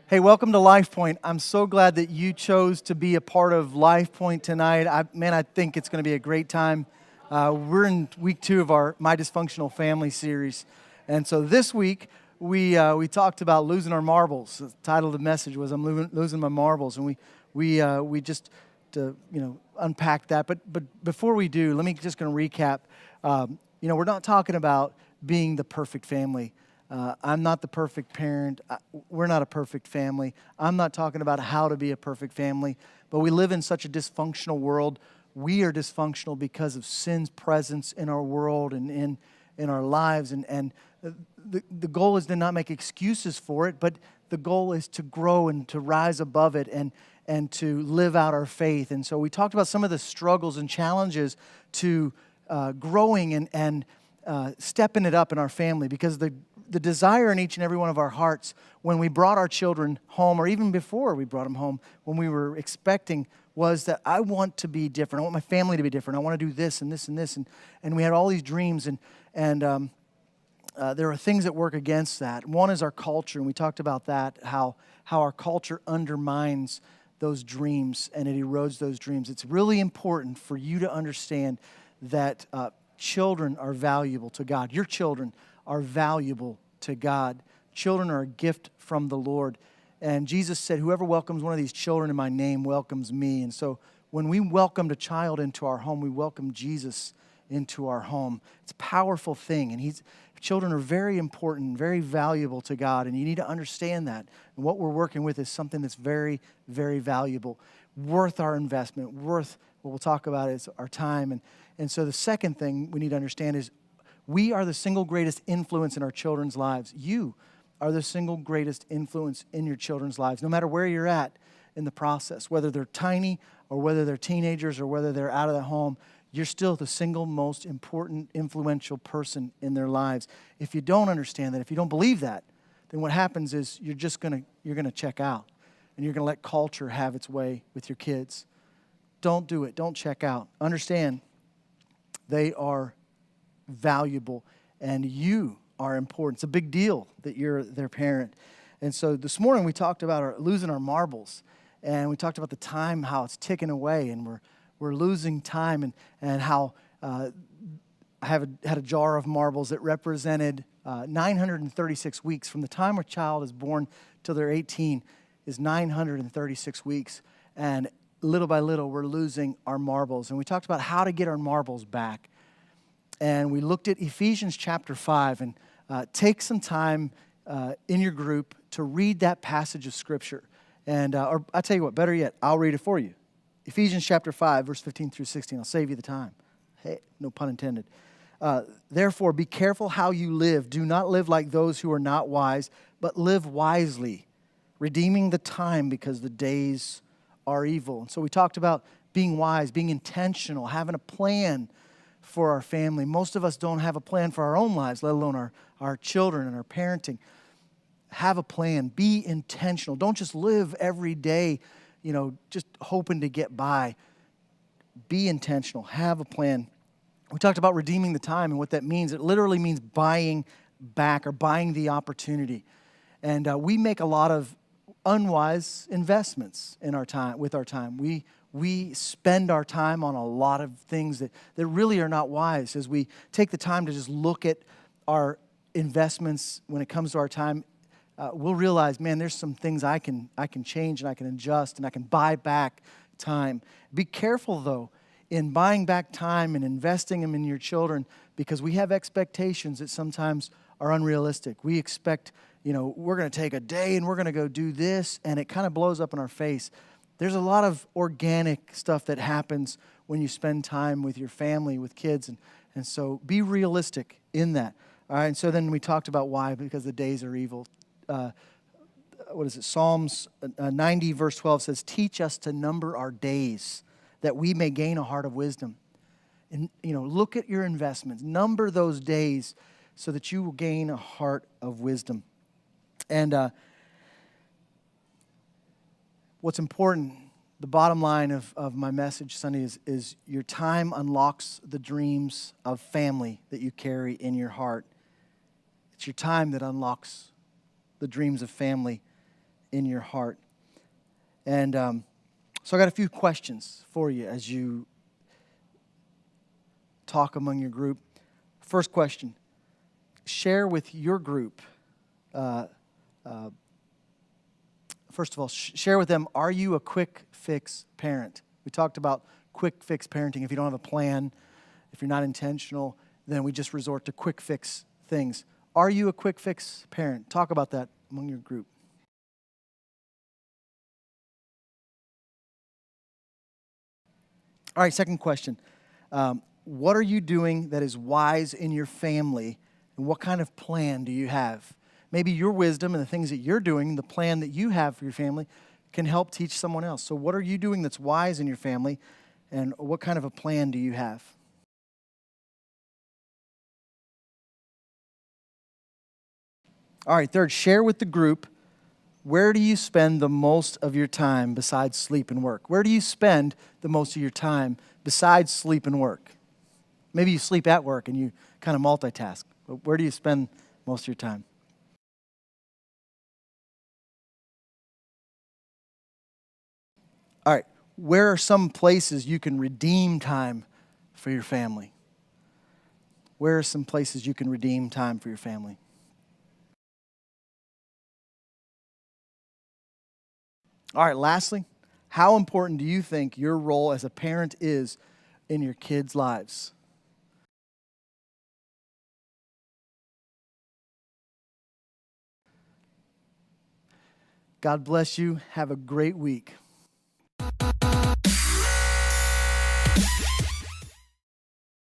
Hey, welcome to Life Point. I'm so glad that you chose to be a part of Life Point tonight. I think it's going to be a great time. We're in week 2 of our My Dysfunctional Family series. And so this week, we talked about losing our marbles. The title of the message was I'm losing my marbles. And we just unpacked that. But before we do, let me just going to recap. We're not talking about being the perfect family. I'm not the perfect parent. We're not a perfect family. I'm not talking about how to be a perfect family. But we live in such a dysfunctional world. We are dysfunctional because of sin's presence in our world and in our lives. And the goal is to not make excuses for it, but the goal is to grow and to rise above it and to live out our faith. And so we talked about some of the struggles and challenges to growing and stepping it up in our family, because the desire in each and every one of our hearts when we brought our children home, or even before we brought them home, when we were expecting, was that I want to be different. I want my family to be different. I want to do this and this and this. And we had all these dreams, and there are things that work against that. One is our culture, and we talked about that, how our culture undermines those dreams and it erodes those dreams. It's really important for you to understand that children are valuable to God. Your children are valuable to God. Children are a gift from the Lord. And Jesus said, whoever welcomes one of these children in my name welcomes me. And so when we welcomed a child into our home, we welcome Jesus into our home. It's a powerful thing. And children are very important, very valuable to God. And you need to understand that. And what we're working with is something that's very, very valuable, worth our investment, worth what we'll talk about is our time. And so the second thing we need to understand is we are the single greatest influence in our children's lives. You are the single greatest influence in your children's lives, no matter where you're at in the process, whether they're tiny or whether they're teenagers or whether they're out of the home. You're still the single most important, influential person in their lives. If you don't understand that, if you don't believe that, then what happens is you're gonna check out, and you're gonna let culture have its way with your kids. Don't do it. Don't check out. Understand, they are valuable, and you are important. It's a big deal that you're their parent. And so this morning we talked about losing our marbles, and we talked about the time, how it's ticking away, and we're losing time, and how I had a jar of marbles that represented 936 weeks. From the time a child is born till they're 18 is 936 weeks, and little by little we're losing our marbles. And we talked about how to get our marbles back. And we looked at Ephesians chapter 5, and take some time in your group to read that passage of Scripture. And or I'll tell you what, better yet, I'll read it for you. Ephesians chapter 5, verse 15 through 16. I'll save you the time. Hey, no pun intended. Therefore, be careful how you live. Do not live like those who are not wise, but live wisely, redeeming the time because the days are evil. And so we talked about being wise, being intentional, having a plan for our family. Most of us don't have a plan for our own lives, let alone our children and our parenting. Have a plan. Be intentional. Don't just live every day, just hoping to get by. Be intentional. Have a plan. We talked about redeeming the time and what that means. It literally means buying back or buying the opportunity. And we make a lot of unwise investments in our time, with our time. We spend our time on a lot of things that really are not wise. As we take the time to just look at our investments when it comes to our time, we'll realize, man, there's some things I can change and I can adjust and I can buy back time. Be careful, though, in buying back time and investing them in your children, because we have expectations that sometimes are unrealistic. We expect, we're going to take a day and we're going to go do this, and it kind of blows up in our face. There's a lot of organic stuff that happens when you spend time with your family, with kids, and so be realistic in that. All right, and so then we talked about why, because the days are evil. Psalms 90 verse 12 says, teach us to number our days that we may gain a heart of wisdom. And, look at your investments. Number those days so that you will gain a heart of wisdom. And what's important, the bottom line of my message Sunday is your time unlocks the dreams of family that you carry in your heart. It's your time that unlocks the dreams of family in your heart. And so I got a few questions for you as you talk among your group. First question, share with your group. First of all, share with them, are you a quick fix parent? We talked about quick fix parenting. If you don't have a plan, if you're not intentional, then we just resort to quick fix things. Are you a quick fix parent? Talk about that among your group. All right, second question. What are you doing that is wise in your family, and what kind of plan do you have? Maybe your wisdom and the things that you're doing, the plan that you have for your family, can help teach someone else. So what are you doing that's wise in your family, and what kind of a plan do you have? All right, third, share with the group, where do you spend the most of your time besides sleep and work? Where do you spend the most of your time besides sleep and work? Maybe you sleep at work and you kind of multitask, but where do you spend most of your time? All right, where are some places you can redeem time for your family? Where are some places you can redeem time for your family? All right, lastly, how important do you think your role as a parent is in your kids' lives? God bless you. Have a great week.